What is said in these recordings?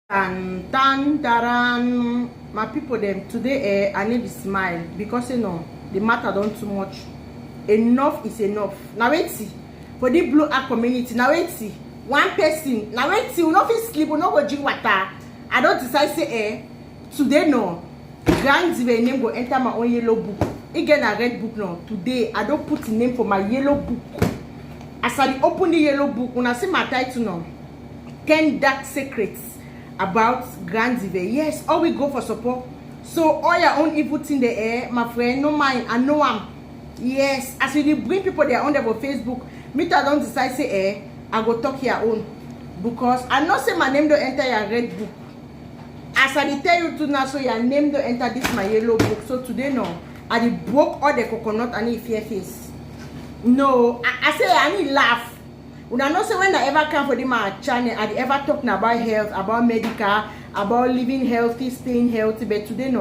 And dan daran, my people them today I need to smile because the matter don't too much. Enough is enough. Now wait see for the blue art community. Now wait see one person. Now wait see we not fit sleep, we not go drink water. I don't decide say today Grand Zive name go enter my own yellow book. Again a red book now. Today I don't put the name for my yellow book. As I open the yellow book, when I see my title now, 10 dark secrets about Grand Zive. Yes, all we go for support. So all your own evil thing there, my friend, no mind, I know am. Yes, as you bring people there on their Facebook, me I don't decide say I go talk your own. Because I not say my name don't enter your red book. As I tell you to now, so your name don't enter this my yellow book. So today I broke all the coconut and the fear face. No, I say I need laugh. When I know say when I ever come for my channel, I ever talking about health, about medical, about living healthy, staying healthy. But today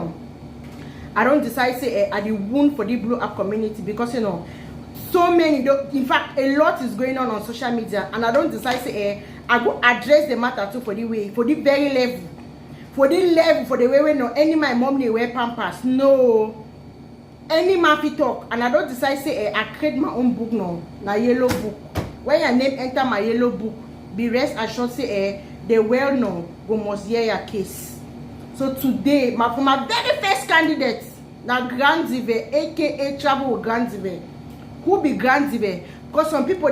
I don't decide say I the wound for the blue app community because so many. In fact, a lot is going on social media, and I don't decide say I go address the matter too for the way, for the very level, for the way when any my mom they wear pampers. No. Any mappy talk, and I don't decide say I create my own book now yellow book. When your name enter my yellow book, be rest assured say they well know go must hear your case. So today, for my very first candidate, now Grand Zive, aka Travel with Grand Zive. Who be Grand Zive? Because some people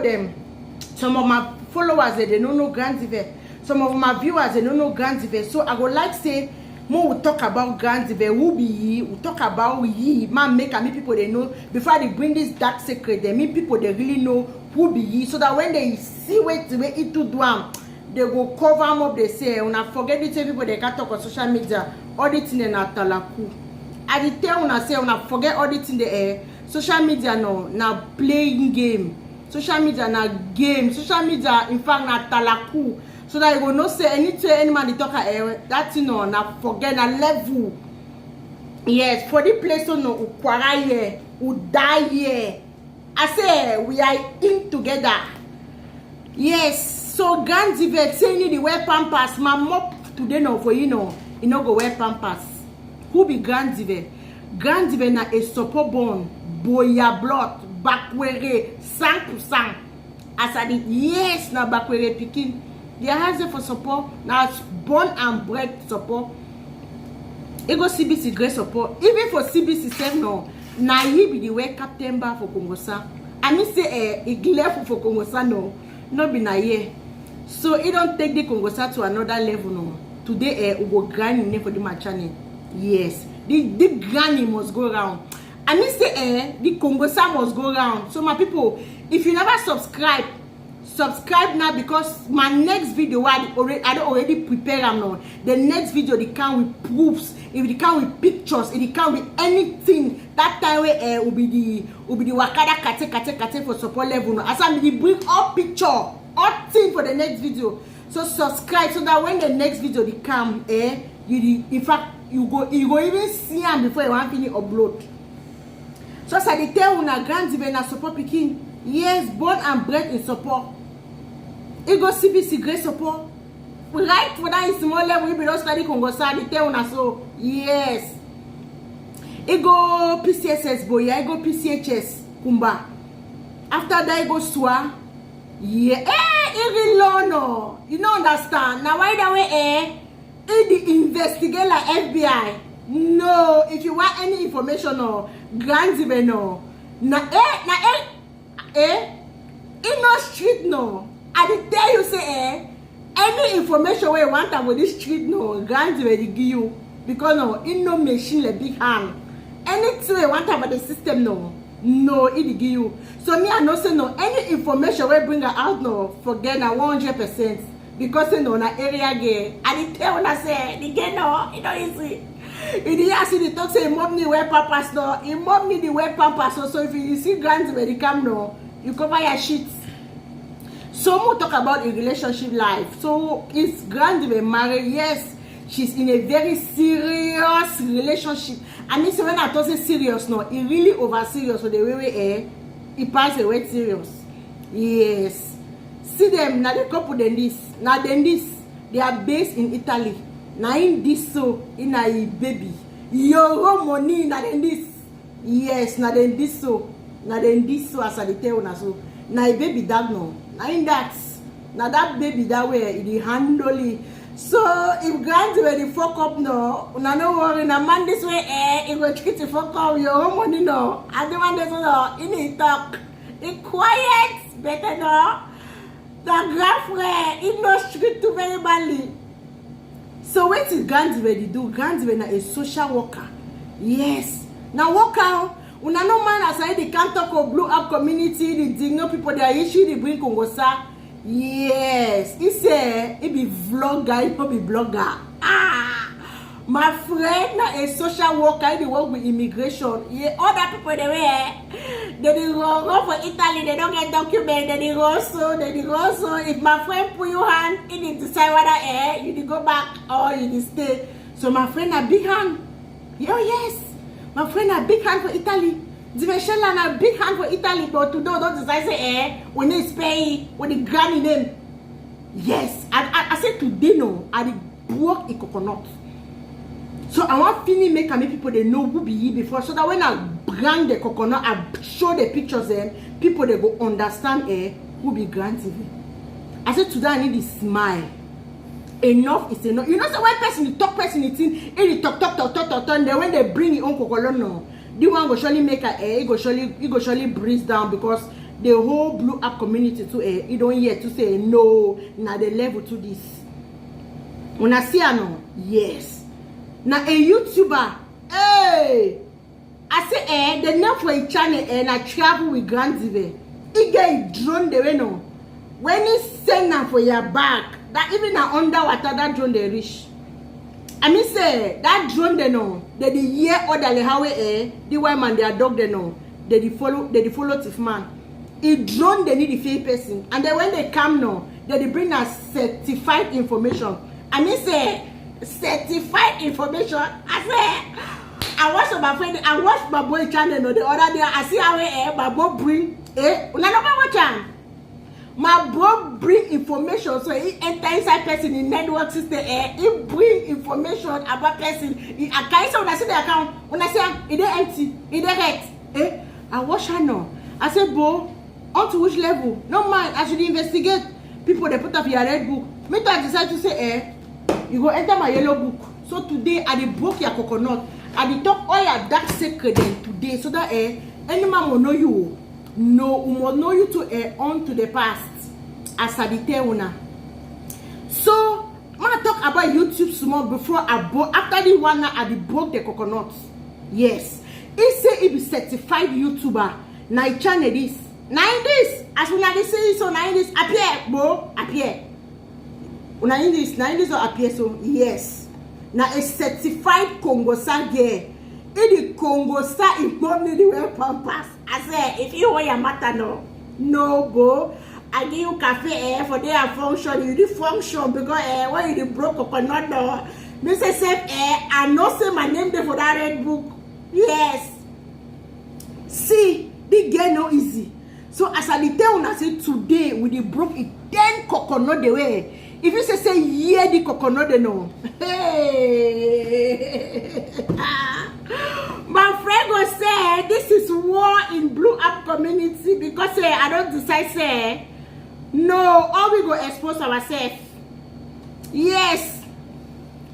some of my followers they don't know Grand Zive. Some of my viewers they don't know Grand Zive. So I would like say more we talk about Grand Zive, who be ye, we talk about ye, man make and me people they know before they bring this dark secret, they mean people they really know who be ye, so that when they see where it to do they go cover them up, they say, when I forget the people they can talk on social media, all the things in talaku. I did tell when I say when I forget all the things the social media now playing game. Social media now game, social media in fact na talaku. So that you will not say anything any man they talk that now forget na level. Yes, for the place who quarrel here, who die here. I say we are in together. Yes, so Grand Zive saying the wear pampers, my mop today for you no go wear pampers. Who be Grand Zive? Grand Zive na a support born, boya blood, bakwere, sang to sang. As I did, yes, na bakwere picking. They are for support. Now it's born and bred support. It go CBC great support. Even for CBC 7 now he be the way captain bar for Kongosa. I mean say it left for Kongosa no be na here. So it don't take the Kongosa to another level Today we go granny name for the my channel. Yes. The granny must go round. I mean say the Kongosa must go round. So my people, if you never subscribe now, because my next video I don't already prepare them now. The next video they come with proofs, if they come with pictures, if they come with anything. That time will be the wakada kate for support level. As I mean, bring all picture, all thing for the next video. So subscribe so that when the next video they come, in fact you go even see them before you want to upload. So as I tell una Grand Zive na support picking. Yes, born and bred in support. It go CBC great support. Right for that in small level, we be not study Kongosa, they tell una so. Yes. It go PCSS boya, it go PCHS Kumba. After that, it go SWA. Yeah. It really no. You don't understand. Now why that way it the investigate like FBI. No, if you want any information Grand Zive in no street I did tell you say any information where you want about this street Grand Zive give you because in no machine like big hand. Anything you want about the system it give you. So me I know say any information where bring her out forget na 100% because na area gay. I did tell una say the gay it don't easy. If you ask the talk say mom need wear pampers mom need the wear pampers so if you see Grand Zive they come you cover your shit. So more talk about a relationship life. So is Grand Zive married? Yes, she's in a very serious relationship. I mean, so when I talk say serious it really over serious. So the way it pass away serious. Yes, see them now the couple then this they are based in Italy. Now in this so in a baby. Your money na in this. Yes, na in this so. Na in this so as I tell una so. Na a baby that no. Na in that. Na that baby that way it handle it. So if grant when the fuck up no, una no worry. Na man this way it go treat the fuck up your money no. And the one this no, in talk. It quiet better no. The grand it no street to very badly. So what is Grandsway do? Grandsway na a social worker. Yes. Now worker, una no man aside the can't talk of blue up community, the dingo people that issue the bring Kongosa. Yes. It be vlogger, it be blogger. My friend na a social worker, they work with immigration. Yeah, other people they go for Italy, they don't get document, they go so. If my friend put your hand, you need to decide whether you go back or you stay. So my friend a big hand. Oh yes. My friend a big hand for Italy. Diveshela a big hand for Italy, but today don't decide say we need to pay with the granny name. Yes. I said today no, I broke a coconut. So I want to make people they know who be here before, so that when I bring the coconut, I show the pictures them, people they go understand who be Grand TV. I said today I need to smile. Enough is enough. You know, so when person talk person it's in they talk, then when they bring your own coconut no, the one go surely make it go surely breeze down because the whole blue app community too you don't hear to say no, now the level to this. When I see no, yes. Now a YouTuber, hey, I say the name for a channel and I travel with Grandsway. He get drone the way no. When he send them for your back, that even underwater that drone they reach. I mean say that drone they know. They hear other how the white man their dog they know. They follow Tiff man. He drone they need the fake person, and then when they come now, they bring us certified information. I mean say. Certified information. I watch my friend, I watch my boy channel the other day. I see how my boy bring my boy bring information, so he enter inside person in network system. He bring information about person. I can't say when I see the account, when I say it empty, it red. I watch her now. I said, bro, on to which level? No mind, I should investigate. People they put up your red book. Me to decide to say you go enter my yellow book. So today I broke your coconut. I talk all your dark secret today so that any man will know you. No, will know you to on to the past. As I tell una. So I talk about YouTube small before I broke. After the one I broke the coconut. Yes. He say he be certified YouTuber. Now channel this. Now this. As when I say so now this appear, bro. Appear. Now in this or appear so yes. Now a certified Congosa girl. In the Congosa in money the way pampas. I say if you want your matter no bro. I give you cafe for their function. You do function because when you broke coconut no. Me say I know say my name there for that red book. Yes. See, the girl no easy. So as I tell una say today we broke it 10 coconut the way. If you say yeah the coconut they know. Hey. My friend go say this is war in blue app community because I don't decide say no, all we go expose ourselves. Yes.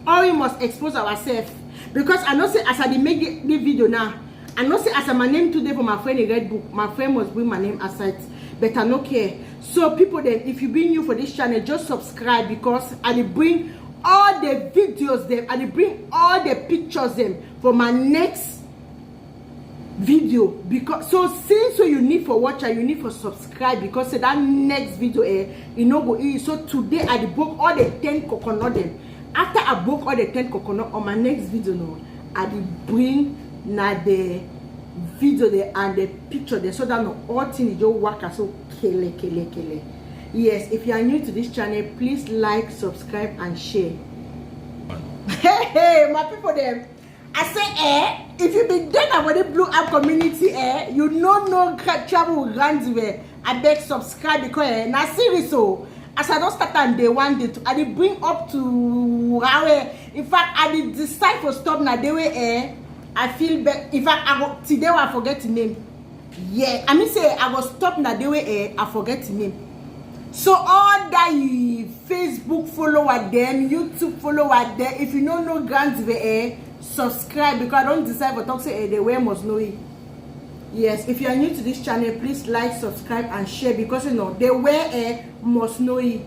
All we must expose ourselves. Because I know say as I make the video now, I know say as my name today for my friend in red book, my friend must bring my name aside. But I don't care. So people then, if you be new for this channel, just subscribe because I bring all the videos them, I bring all the pictures them for my next video. Because so since you need for watcher, you need for subscribe because that next video you know go easy. So today I broke all the 10 coconut them. After I broke all the 10 coconut on my next video now, I bring now the video there and the picture there so that no all thing is just work so kele. Yes, if you are new to this channel, please like, subscribe and share. Hey my people them, I say if you be done about the blue app community you no travel Grandsway, I beg subscribe because na serious so as I don't start on day 1, day 2, I did bring up to how. In fact, I did decide for stop na day way. I feel better. In fact, I go today I forget the name. Yeah, I mean say I was stop na day way. I forget the name. So all that Facebook follower them, YouTube follower them, if you don't know grants subscribe, because I don't decide for talk say the way must know it. Yes, if you are new to this channel, please like, subscribe and share, because you know the way must know it.